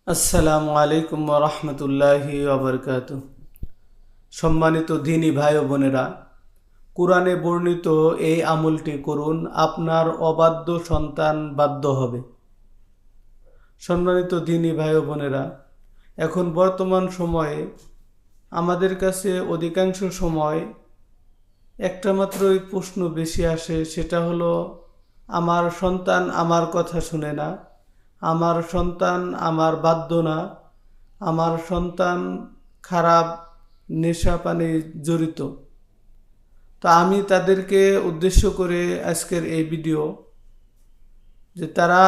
আসসালামু আলাইকুম ওয়া রাহমাতুল্লাহি ওয়া বারাকাতুহু। সম্মানিত দ্বীনী ভাই ও বোনেরা, কুরআনে বর্ণিত এই আমলটি করুন, আপনার অবাধ্য সন্তান বাধ্য হবে। সম্মানিত দ্বীনী ভাই ও বোনেরা, এখন বর্তমান সময়ে আমাদের কাছে অধিকাংশ সময় একটা মাত্রই প্রশ্ন বেশি আসে, সেটা হলো আমার সন্তান আমার কথা শুনে না, আমার সন্তান আমার বাধ্য না, আমার সন্তান খারাপ নেশা পানি জড়িত। তা আমি তাদেরকে উদ্দেশ্য করে আজকের এই ভিডিও, যে তারা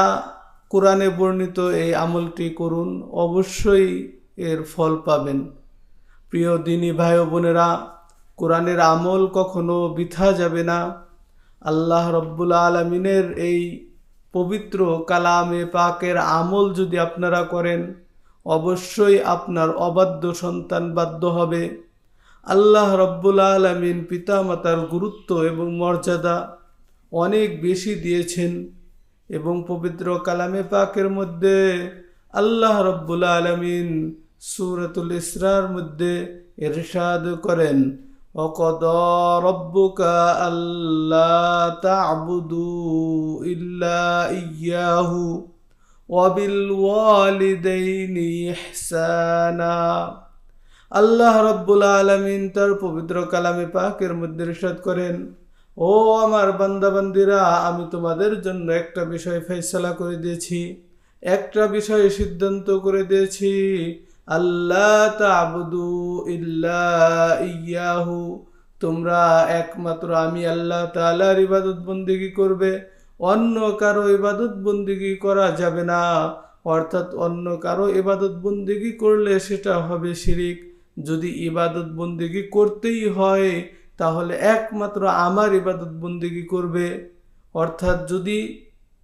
কোরআনে বর্ণিত এই আমলটি করুন, অবশ্যই এর ফল পাবেন। প্রিয় দ্বীনী ভাই ও বোনেরা, কোরআনের আমল কখনো বৃথা যাবে না। আল্লাহ রব্বুল আলমিনের এই পবিত্র কালামে পাকের আমল যদি আপনারা করেন, অবশ্যই আপনার অবাধ্য সন্তান বাধ্য হবে। আল্লাহ রব্বুল আলমিন পিতামাতার গুরুত্ব এবং মর্যাদা অনেক বেশি দিয়েছেন, এবং পবিত্র কালামে পাকের মধ্যে আল্লাহ রব্বুল আলমিন সূরাতুল ইসরার মধ্যে ইরশাদ করেন, وَقَضَى رَبُّكَ أَلَّا تَعْبُدُوا إِلَّا إِيَّاهُ وَبِالْوَالِدَيْنِ إِحْسَانًا। আল্লাহ রব্বুল আলমিন তার পবিত্র কালামে পাকের মধ্যে ইরশাদ করেন, ও আমার বান্দাবান্দিরা, আমি তোমাদের জন্য একটা বিষয় ফয়সালা করে দিয়েছি, একটা বিষয় সিদ্ধান্ত করে দিয়েছি, আল্লাহ তা'বুদু ইল্লা ইয়াহু, তোমরা একমাত্র আমি আল্লাহ তাআলার ইবাদত বন্দেগী করবে, অন্য কারো ইবাদত বন্দেগী করা যাবে না। অর্থাৎ অন্য কারো ইবাদত বন্দেগী করলে সেটা হবে শিরিক। যদি ইবাদত বন্দেগী করতেই হয় তাহলে একমাত্র আমার ইবাদত বন্দেগী করবে। অর্থাৎ যদি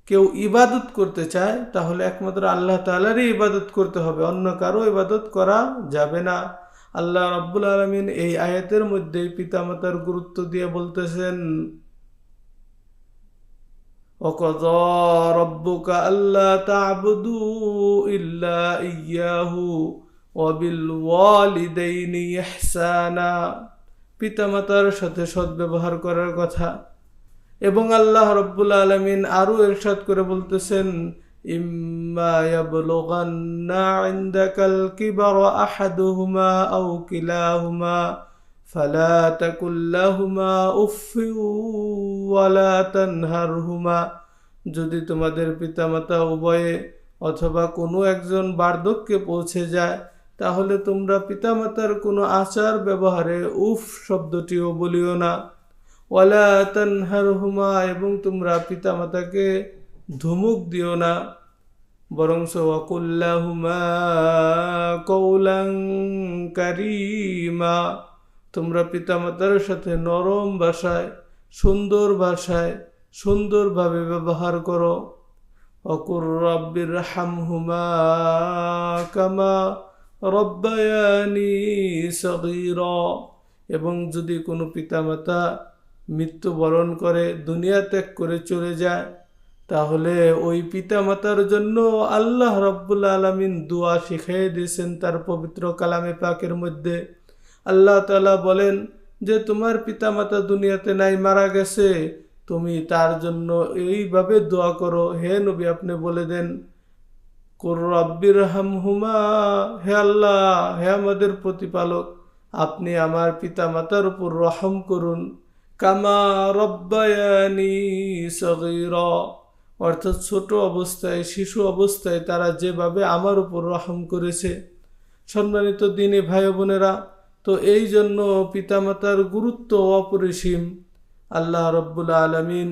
কেউ ইবাদত করতে চায় তাহলে একমাত্র আল্লাহ তাআলারই ইবাদত করতে হবে, অন্য কারো ইবাদত করা যাবে না। আল্লাহ রাব্বুল আলামিন এই আয়াতের মধ্যে পিতামাতার গুরুত্ব দিয়ে বলতেছেন, وَقَضَى رَبُّكَ أَلَّا تَعْبُدُوا إِلَّا إِيَّاهُ وَبِالْوَالِدَيْنِ إِحْسَانًا, পিতামাতার সাথে সদ্ব্যবহার করার কথা। এবং আল্লাহ রব্বুল আলমিন আরও ইরশাদ করে বলতেছেন, ইম্মা ইয়াবলুগান্না ইনদাকাল কিবারা আহাদুহুমা আও কিলাহুমা ফালা তাকুল লাহুমা উফফিন ওয়ালা তানহারহুমা, যদি তোমাদের পিতামাতা উভয়ে অথবা কোনো একজন বার্ধক্যে পৌঁছে যায় তাহলে তোমরা পিতামাতার কোনো আচার ব্যবহারে উফ শব্দটিও বলিও না। ওয়ালা তানহারহুমা, এবং তোমরা পিতামাতাকে ধমক দিও না, বরং ওয়াকুল্লাহুমা কওলান কারীমা, তোমরা পিতামাতার সাথে নরম ভাষায় সুন্দরভাবে ব্যবহার করো। ওয়াকুর রাব্বিরহামহুমা কামা রাব্বায়ানি সগীরা, এবং যদি কোনো পিতামাতা মৃত্যুবরণ করে, দুনিয়া ত্যাগ করে চলে যায়, তাহলে ওই পিতামাতার জন্য আল্লাহ রাব্বুল আলামিন দোয়া শিখিয়ে দিয়েছেন তার পবিত্র কালামে পাকের মধ্যে। আল্লাহ তাআলা বলেন যে তোমার পিতামাতা দুনিয়াতে নাই, মারা গেছে, তুমি তার জন্য এইভাবে দোয়া করো। হে নবী, আপনি বলে দেন, কুর রাব্বিরহামহুমা, হে আল্লাহ, হে আমাদের প্রতিপালক, আপনি আমার পিতামাতার উপর রহম করুন, কামা রব্বায়ানি সগীরা, অর্থাৎ ছোট অবস্থায়, শিশু অবস্থায় তারা যেভাবে আমার উপর রহম করেছে। সম্মানিত দ্বীনী ভাই বোনেরা, তো এই জন্য পিতামাতার গুরুত্ব অপরিসীম। আল্লাহ রব্বুল আলামিন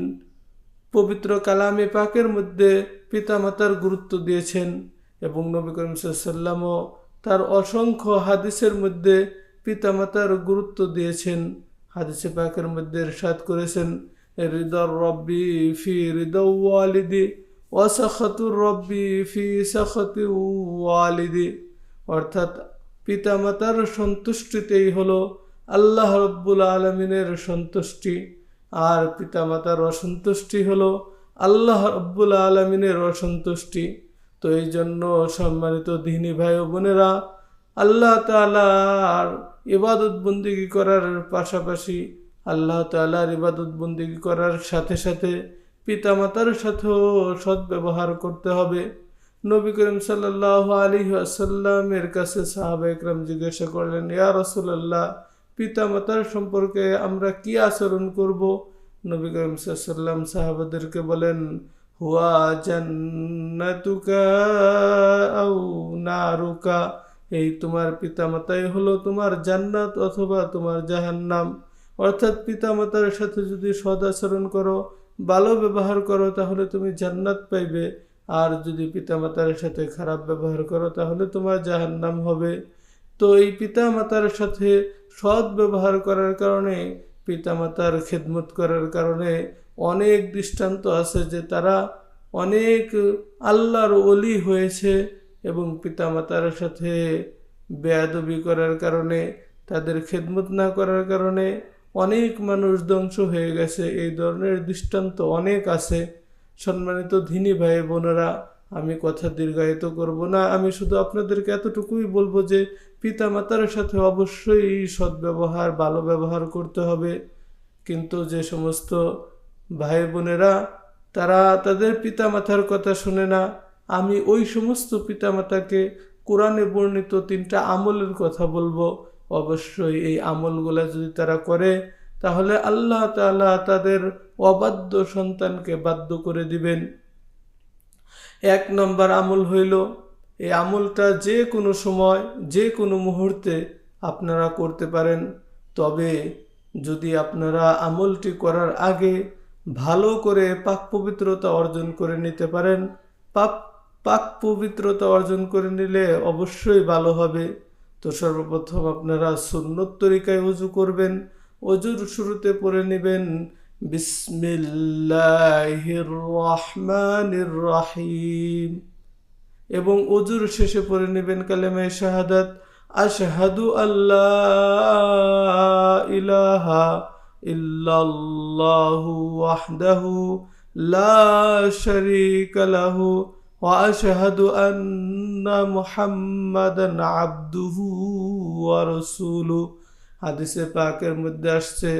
পবিত্র কালামে পাকের মধ্যে পিতামাতার গুরুত্ব দিয়েছেন, এবং নবী করিম সাল্লাল্লাহু আলাইহি ওয়াসাল্লামও তার অসংখ্য হাদিসের মধ্যে পিতামাতার গুরুত্ব দিয়েছেন। হাদিসে পাকের মধ্যে ইরশাদ করেছেন, রিদার রব্বি ফি রিদাউ ওয়ালিদি ওয়া সাখাতুর রব্বি ফি সাখাতি ওয়ালিদি, অর্থাৎ পিতামাতার সন্তুষ্টিতেই হলো আল্লাহ রব্বুল আলমিনের সন্তুষ্টি, আর পিতামাতার অসন্তুষ্টি হলো আল্লাহ রব্বুল আলমিনের অসন্তুষ্টি। তো এই জন্য সম্মানিত দিনী ভাই ও বোনেরা, আল্লাহ তাআলার ইবাদত বন্দেগী করার পাশাপাশি, আল্লাহ তাআলার ইবাদত বন্দেগী করার সাথে সাথে পিতামাতার সাথেও সদ্ব্যবহার করতে হবে। নবী করিম সাল্লাল্লাহু আলাইহি ওয়াসাল্লামের কাছে সাহাবায়ে কেরাম জিজ্ঞাসা করলেন, ইয়া রাসূলুল্লাহ, পিতামাতার সম্পর্কে আমরা কি আচরণ করব? নবী করিম সাল্লাল্লাহু আলাইহি ওয়াসাল্লাম সাহাবাদেরকে বলেন, হুয়া জান্নাতুকা আও নারুকা, এই তোমার পিতামাতাই হলো তোমার জান্নাত অথবা তোমার জাহান্নাম। অর্থাৎ পিতামাতার সাথে যদি সদাচরণ করো, ভালো ব্যবহার করো, তাহলে তুমি জান্নাত পাইবে, আর যদি পিতামাতার সাথে খারাপ ব্যবহার করো তাহলে তোমার জাহান্নাম হবে। তো এই পিতামাতার সাথে সৎ ব্যবহার করার কারণে, পিতামাতার খেদমত করার কারণে অনেক দৃষ্টান্ত আছে যে তারা অনেক আল্লাহর ওলি হয়েছে, এবং পিতামাতার সাথে বেয়াদবি করার কারণে, তাদের খেদমত না করার কারণে অনেক মানুষ ধ্বংস হয়ে গেছে। এই ধরনের দৃষ্টান্ত অনেক আছে। সম্মানিত দিনী ভাই বোনেরা, আমি কথা দীর্ঘায়িত করব না, আমি শুধু আপনাদেরকে এতটুকুই বলবো যে পিতামাতার সাথে অবশ্যই সদ্ব্যবহার, ভালো ব্যবহার করতে হবে। কিন্তু যে সমস্ত ভাই বোনেরা তারা তাদের পিতামাতার কথা শুনে না, আমি ওই সমস্ত পিতামাতাকে কোরআনে বর্ণিত 3টা আমলের কথা বলবো। অবশ্যই এই আমলগুলা যদি তারা করে, তাহলে আল্লাহ তাআলা তাদের অবাধ্য সন্তানকে বাধ্য করে দিবেন। 1 নম্বর আমল হইল, এই আমলটা যে কোনো সময়, যে কোনো মুহূর্তে আপনারা করতে পারেন। তবে যদি আপনারা আমলটি করার আগে ভালো করে পাক পবিত্রতা অর্জন করে নিতে পারেন, পাক পবিত্রতা অর্জন করে নিলে অবশ্যই ভালো হবে। তো সর্বপ্রথম আপনারা সুন্নত তরিকায় ওযু করবেন। ওযুর শুরুতে পড়ে নেবেন বিসমিল্লাহির রহমানির রহিম, এবং ওযুর শেষে পড়ে নেবেন কালেমায়ে শাহাদাত, আশহাদু আল্লা ইলাহা ইল্লাল্লাহু ওয়াহদাহু লা শারীকা লাহু ওয়া আশহাদু আন্না মুহাম্মাদান আবদুহু ওয়া রাসূলুহু। হাদিসে পাকের মধ্যে আসছে,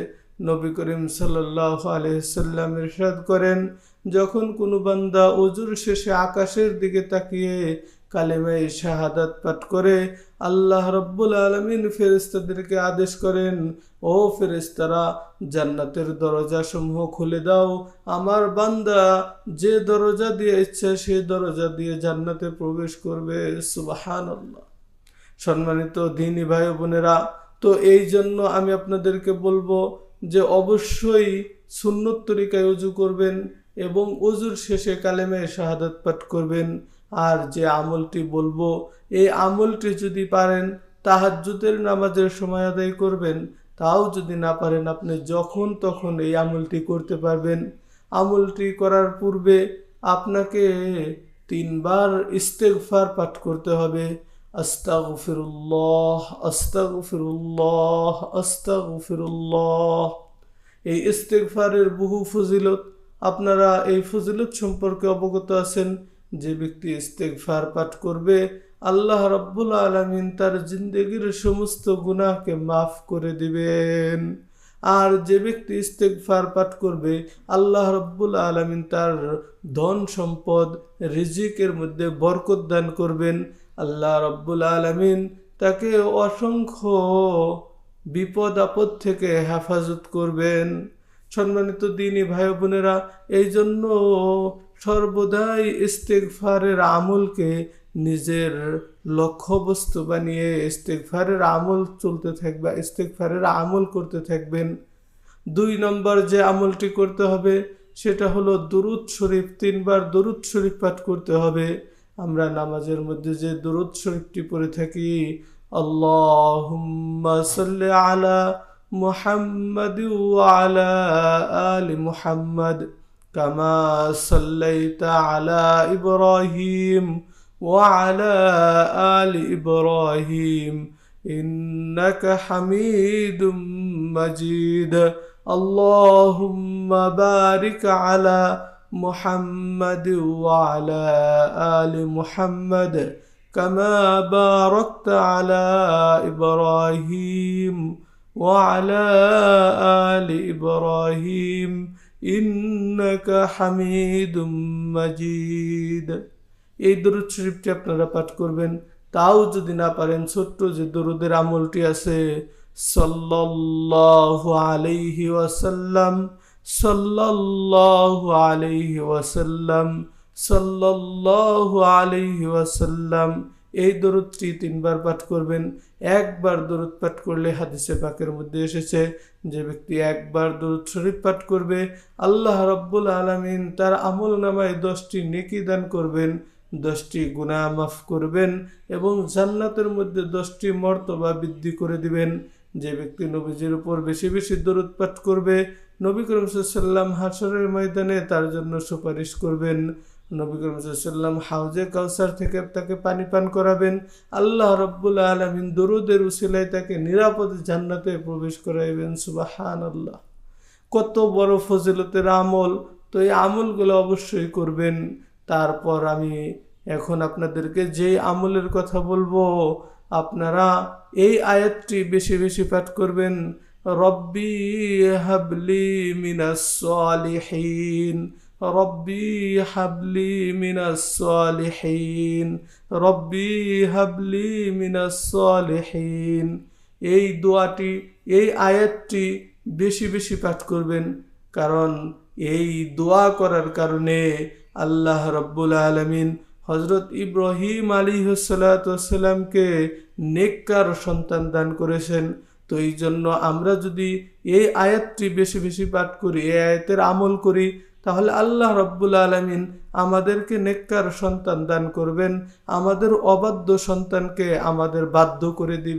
নবী করিম সাল্লাল্লাহু আলাইহি সাল্লাম ইরশাদ করেন, যখন কোনো বান্দা ওযুর শেষে আকাশের দিকে তাকিয়ে কালেমায়ে শাহাদাত পাঠ করে, আল্লাহ রাব্বুল আলামিন ফেরেশতাদেরকে আদেশ করেন, ও ফেরেশতারা, জান্নাতের দরজাসমূহ খুলে দাও, আমার বান্দা যে দরজা দিয়ে ইচ্ছা সেই দরজা দিয়ে জান্নাতে প্রবেশ করবে। সুবহানাল্লাহ। সম্মানিত দ্বীনী ভাই বোনেরা, তো এই জন্য আমি আপনাদেরকে বলবো যে অবশ্যই সুন্নত তরিকায় ওযু করবেন এবং ওযুর শেষে কালেমায়ে শাহাদাত পাঠ করবেন। আর যে আমলটি বলবো, এই আমলটি যদি পারেন তাহাজ্জুদের নামাজের সময় আদায় করবেন, তাও যদি না পারেন আপনি যখন তখন এই আমলটি করতে পারবেন। আমলটি করার পূর্বে আপনাকে 3 বার ইস্তেগফার পাঠ করতে হবে। আস্তাগফিরুল্লাহ, আস্তাগফিরুল্লাহ, আস্তাগফিরুল্লাহ। এই ইস্তেগফারের বহু ফজিলত, আপনারা এই ফজিলত সম্পর্কে অবগত আছেন। যে ব্যক্তি ইস্তেগফার পাঠ করবে, আল্লাহ রাব্বুল আলামিন তার জিন্দেগির সমস্ত গুনাহকে মাফ করে দিবেন। আর যে ব্যক্তি ইস্তেগফার পাঠ করবে, আল্লাহ রাব্বুল আলামিন তার ধন সম্পদ, রিজিকের মধ্যে বরকত দান করবেন। আল্লাহ রাব্বুল আলামিন তাকে অসংখ্য বিপদ আপদ থেকে হেফাজত করবেন। সম্মানিত দ্বীনী ভাই বোনেরা, এই জন্য সর্বদাই ইস্তেগফারের আমলকে নিজের লক্ষ্যবস্তু বানিয়ে ইস্তেগফারের আমল চলতে থাকবে, ইস্তেগফারের আমল করতে থাকবেন। 2 নম্বর যে আমলটি করতে হবে সেটা হলো দুরূদ শরীফ, 3 বার দুরূদ শরীফ পাঠ করতে হবে। আমরা নামাজের মধ্যে যে দুরূদ শরীফটি পড়ে থাকি, আল্লাহুম্মা সাল্লি আলা মুহাম্মাদি ওয়া আলা আলি মুহাম্মাদ কামা সাল্লাইতা আলা ইব্রাহিম ওয়া আলা আলি ইব্রাহিম ইন্নাকা হামিদুম মাজিদ। আল্লাহুম্মা বারিক আলা محمد وعلى آل محمد كما باركت على إبراهيم وعلى آل إبراهيم إنك حميد مجيد। এই দরুদ শরীফটি আপনারা পাঠ করবেন। তাও যদি না পারেন, ছোট্ট যে দরুদের আমলটি আছে, সাল্লাল্লাহু আলাইহি ওয়াসাল্লাম, সাল্লাল্লাহু আলাইহি ওয়াসাল্লাম, সাল্লাল্লাহু আলাইহি ওয়াসাল্লাম, এই দরুদটি 3 বার পাঠ করবেন। একবার দরুদ পাঠ করলে হাদিসে পাকের মধ্যে এসেছে, যে ব্যক্তি একবার দরুদ শরীফ পাঠ করবে, আল্লাহ রাব্বুল আলামিন তার আমল নামায় 10টি নেকি দান করবেন, 10টি গুনাহ মাফ করবেন এবং জান্নাতের মধ্যে 10টি মর্তবা বৃদ্ধি করে দিবেন। যে ব্যক্তি নবীজির উপর বেশি বেশি দরুদ পাঠ করবে, নবী করিম সাল্লাল্লাহু আলাইহি ওয়াসাল্লাম হাশরের ময়দানে তার জন্য সুপারিশ করবেন। নবী করিম সাল্লাল্লাহু আলাইহি ওয়াসাল্লাম হাউজে কাউসার থেকে তাকে পানি পান করাবেন। আল্লাহ রাব্বুল আলামিন দরুদের উসিলায় তাকে নিরাপদে জান্নাতে প্রবেশ করাইবেন। সুবহানাল্লাহ, কত বড় ফজিলতের আমল! তো এই আমলগুলো অবশ্যই করবেন। তারপর আমি এখন আপনাদেরকে যে আমলের কথা বলবো, আপনারা এই আয়াতটি বেশি বেশি পাঠ করবেন। রব্বি হাবলি মিনাস সালিহিন, রব্বি হাবলি মিনাস সালিহিন, রব্বি হাবলি মিনাস সালিহিন। এই দোয়াটি, এই আয়াতটি বেশি বেশি পাঠ করবেন, কারণ এই দোয়া করার কারণে আল্লাহ রাব্বুল আলামিন হযরত ইব্রাহিম আলাইহিস সালাতু ওয়াস সালামকে নেককার সন্তান দান করেছেন। তো এই জন্য আমরা যদি এই আয়াতটি বেশি বেশি পাঠ করি, এই আয়াতের আমল করি, তাহলে আল্লাহ রাব্বুল আলামিন আমাদেরকে নেককার সন্তান দান করবেন, আমাদের অবাধ্য সন্তানকে আমাদের বাধ্য করে দিবেন।